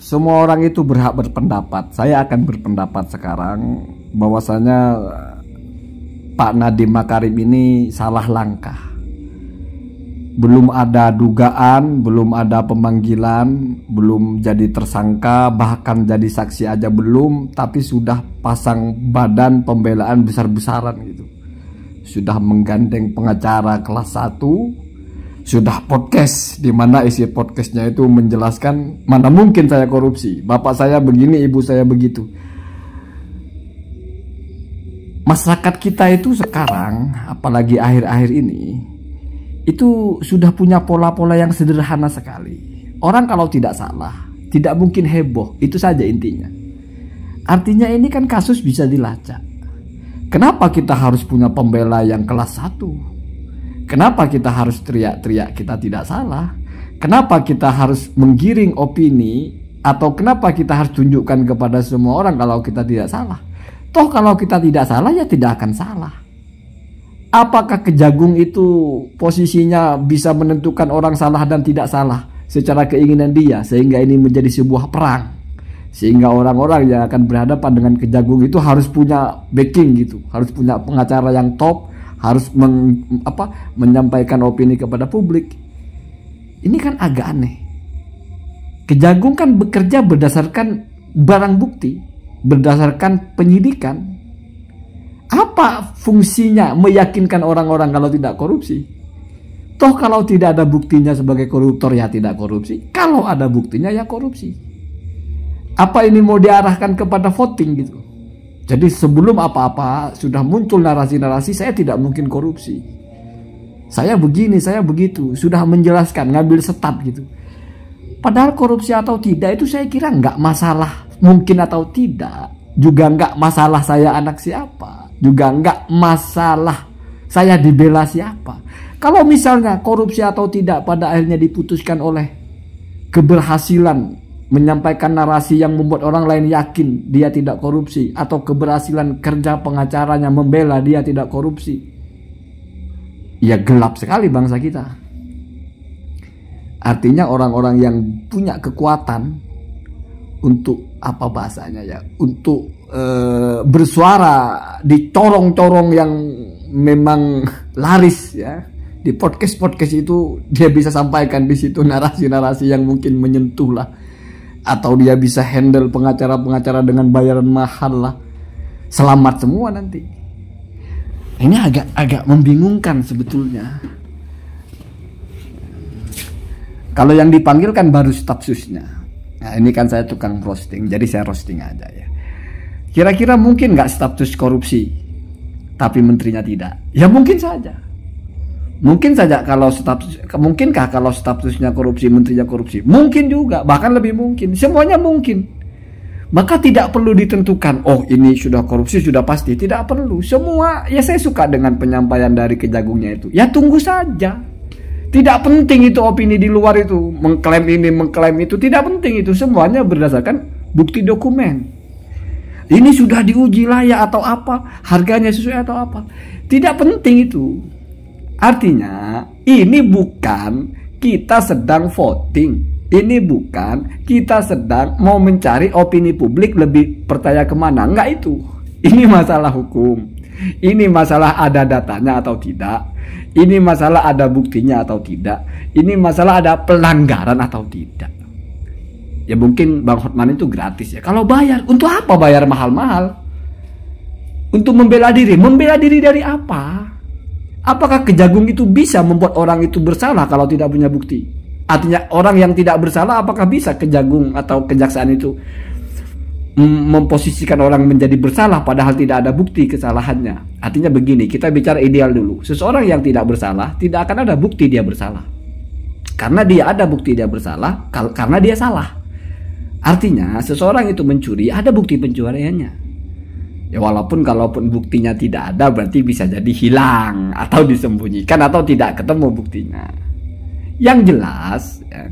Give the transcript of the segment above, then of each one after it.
Semua orang itu berhak berpendapat. Saya akan berpendapat sekarang bahwasanya Pak Nadiem Makarim ini salah langkah. Belum ada dugaan, belum ada pemanggilan, belum jadi tersangka, bahkan jadi saksi aja belum, tapi sudah pasang badan pembelaan besar-besaran gitu. Sudah menggandeng pengacara kelas 1, sudah podcast di mana isi podcastnya itu menjelaskan mana mungkin saya korupsi, bapak saya begini, ibu saya begitu. Masyarakat kita itu sekarang, apalagi akhir-akhir ini, itu sudah punya pola-pola yang sederhana sekali. Orang kalau tidak salah, tidak mungkin heboh, itu saja intinya. Artinya ini kan kasus bisa dilacak. Kenapa kita harus punya pembela yang kelas 1? Kenapa kita harus teriak-teriak kita tidak salah? Kenapa kita harus menggiring opini? Atau kenapa kita harus tunjukkan kepada semua orang kalau kita tidak salah? Toh kalau kita tidak salah ya tidak akan salah. Apakah Kejagung itu posisinya bisa menentukan orang salah dan tidak salah secara keinginan dia, sehingga ini menjadi sebuah perang, sehingga orang-orang yang akan berhadapan dengan Kejagung itu harus punya backing gitu, harus punya pengacara yang top, harus menyampaikan opini kepada publik. Ini kan agak aneh. Kejagung kan bekerja berdasarkan barang bukti, berdasarkan penyidikan. Apa fungsinya meyakinkan orang-orang kalau tidak korupsi? Toh kalau tidak ada buktinya sebagai koruptor ya tidak korupsi. Kalau ada buktinya ya korupsi. Apa ini mau diarahkan kepada voting gitu? Jadi sebelum apa-apa sudah muncul narasi-narasi saya tidak mungkin korupsi. Saya begini, saya begitu. Sudah menjelaskan, ngambil stat gitu. Padahal korupsi atau tidak itu saya kira nggak masalah mungkin atau tidak. Juga nggak masalah saya anak siapa. Juga nggak masalah saya dibela siapa. Kalau misalnya korupsi atau tidak pada akhirnya diputuskan oleh keberhasilan menyampaikan narasi yang membuat orang lain yakin dia tidak korupsi, atau keberhasilan kerja pengacaranya membela dia tidak korupsi, ya gelap sekali bangsa kita. Artinya orang-orang yang punya kekuatan untuk apa bahasanya ya, untuk bersuara di corong-corong yang memang laris ya, di podcast itu dia bisa sampaikan di situ narasi-narasi yang mungkin menyentuh lah, atau dia bisa handle pengacara-pengacara dengan bayaran mahal lah. Selamat semua nanti. Ini agak membingungkan sebetulnya. Kalau yang dipanggil kan baru staf susnya. Nah ini kan saya tukang roasting, jadi saya roasting aja ya. Kira-kira mungkin nggak status korupsi, tapi menterinya tidak? Ya mungkin saja. Mungkin saja kalau status, mungkinkah kalau statusnya korupsi, menterinya korupsi? Mungkin juga, bahkan lebih mungkin. Semuanya mungkin. Maka tidak perlu ditentukan, oh ini sudah korupsi, sudah pasti. Tidak perlu. Semua, ya saya suka dengan penyampaian dari Kejagungnya itu. Ya tunggu saja. Tidak penting itu opini di luar itu. Mengklaim ini, mengklaim itu. Tidak penting itu. Semuanya berdasarkan bukti dokumen. Ini sudah diuji layak atau apa, harganya sesuai atau apa. Tidak penting itu. Artinya ini bukan kita sedang voting. Ini bukan kita sedang mau mencari opini publik lebih percaya kemana. Enggak itu. Ini masalah hukum. Ini masalah ada datanya atau tidak. Ini masalah ada buktinya atau tidak. Ini masalah ada pelanggaran atau tidak. Ya mungkin Bang Hotman itu gratis ya. Kalau bayar, untuk apa bayar mahal-mahal? Untuk membela diri. Membela diri dari apa? Apakah Kejagung itu bisa membuat orang itu bersalah kalau tidak punya bukti? Artinya orang yang tidak bersalah apakah bisa Kejagung atau kejaksaan itu memposisikan orang menjadi bersalah padahal tidak ada bukti kesalahannya? Artinya begini, kita bicara ideal dulu. Seseorang yang tidak bersalah tidak akan ada bukti dia bersalah. Karena dia ada bukti dia bersalah karena dia salah. Artinya seseorang itu mencuri ada bukti pencuriannya. Ya walaupun kalaupun buktinya tidak ada berarti bisa jadi hilang atau disembunyikan atau tidak ketemu buktinya. Yang jelas ya,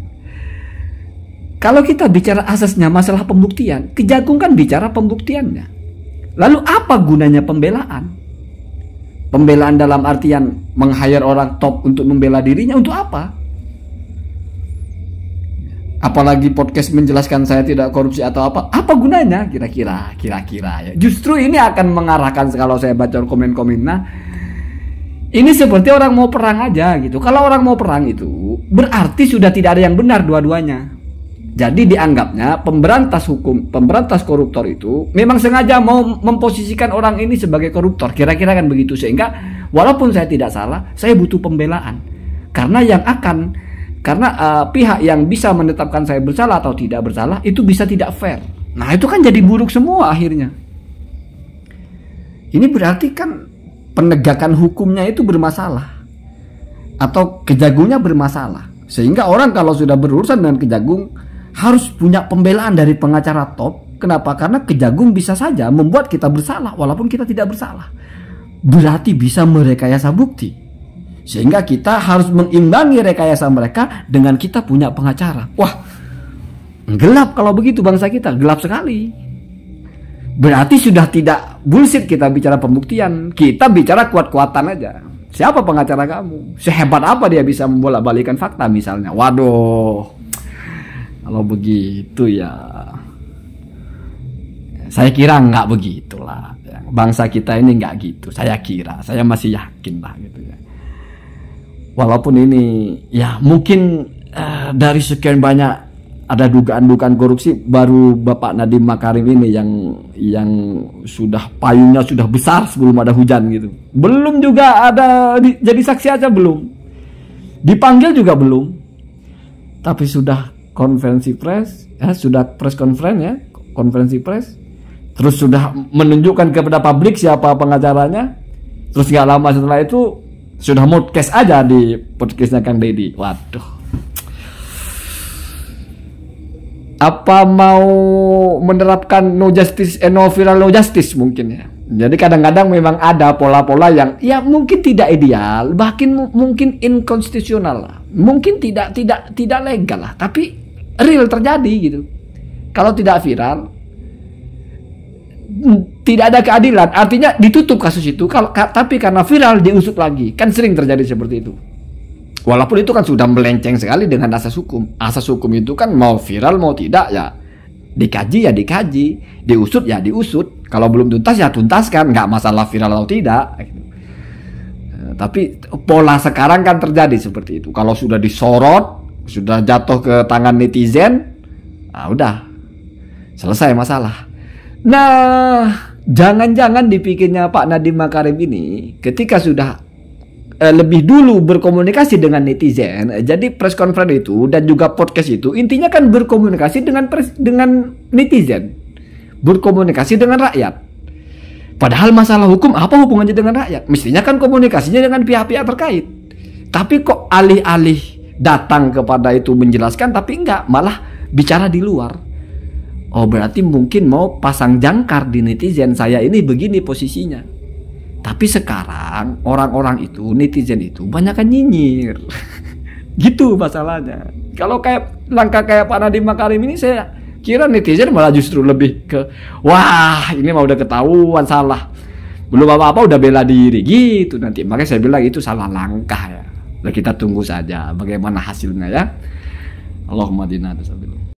kalau kita bicara asasnya masalah pembuktian, Kejagung kan bicara pembuktiannya. Lalu apa gunanya pembelaan? Pembelaan dalam artian meng-hire orang top untuk membela dirinya untuk apa? Apalagi podcast menjelaskan saya tidak korupsi atau apa gunanya kira-kira ya. Justru ini akan mengarahkan kalau saya baca komen-komen. Nah, ini seperti orang mau perang aja gitu. Kalau orang mau perang itu berarti sudah tidak ada yang benar dua-duanya. Jadi dianggapnya pemberantas koruptor itu memang sengaja mau memposisikan orang ini sebagai koruptor. Kira-kira kan begitu, sehingga walaupun saya tidak salah, saya butuh pembelaan. Karena pihak yang bisa menetapkan saya bersalah atau tidak bersalah itu bisa tidak fair. Nah, itu kan jadi buruk semua akhirnya. Ini berarti kan penegakan hukumnya itu bermasalah atau Kejagungnya bermasalah. Sehingga orang kalau sudah berurusan dengan Kejagung harus punya pembelaan dari pengacara top. Kenapa? Karena Kejagung bisa saja membuat kita bersalah walaupun kita tidak bersalah. Berarti bisa merekayasa bukti. Sehingga kita harus mengimbangi rekayasa mereka dengan kita punya pengacara. Wah, gelap kalau begitu bangsa kita, gelap sekali. Berarti sudah tidak bullshit kita bicara pembuktian, kita bicara kuat-kuatan aja. Siapa pengacara kamu? Sehebat apa dia bisa membolak-balikan fakta misalnya? Waduh, kalau begitu ya, saya kira nggak begitulah. Bangsa kita ini nggak gitu. Saya masih yakin lah gitu ya. Walaupun ini ya mungkin dari sekian banyak ada dugaan-dugaan korupsi, baru Bapak Nadiem Makarim ini yang sudah payungnya sudah besar sebelum ada hujan gitu. Belum juga ada jadi saksi aja belum. Dipanggil juga belum. Tapi sudah konferensi pers, ya sudah press conference ya, konferensi pers. Terus sudah menunjukkan kepada publik siapa pengacaranya. Terus gak lama setelah itu sudah podcast aja di podcastnya Kang Deddy. Waduh, apa mau menerapkan no justice no viral no justice mungkin ya. Jadi kadang-kadang memang ada pola-pola yang ya mungkin tidak ideal, bahkan mungkin inkonstitusional lah, mungkin tidak legal lah, tapi real terjadi gitu. Kalau tidak viral, tidak ada keadilan, artinya ditutup kasus itu. Tapi karena viral diusut lagi, kan sering terjadi seperti itu. Walaupun itu kan sudah melenceng sekali dengan asas hukum. Asas hukum itu kan mau viral mau tidak ya dikaji, diusut ya diusut. Kalau belum tuntas ya tuntaskan, nggak masalah viral atau tidak. Tapi pola sekarang kan terjadi seperti itu. Kalau sudah disorot, sudah jatuh ke tangan netizen, nah udah selesai masalah. Nah, jangan-jangan dipikirnya Pak Nadiem Makarim ini ketika sudah lebih dulu berkomunikasi dengan netizen, jadi press conference itu dan juga podcast itu intinya kan berkomunikasi dengan netizen, berkomunikasi dengan rakyat. Padahal masalah hukum apa hubungannya dengan rakyat? Mestinya kan komunikasinya dengan pihak-pihak terkait. Tapi kok alih-alih datang kepada itu menjelaskan, tapi enggak, malah bicara di luar. Oh, berarti mungkin mau pasang jangkar di netizen, saya ini begini posisinya. Tapi sekarang orang-orang itu, netizen itu banyak kan nyinyir. Gitu masalahnya. Kalau langkah kayak Pak Nadiem Makarim ini, saya kira netizen malah justru lebih ke wah, ini mah udah ketahuan salah, belum apa-apa udah bela diri gitu nanti. Makanya saya bilang itu salah langkah ya. Nah, kita tunggu saja bagaimana hasilnya ya. Allahumma dinna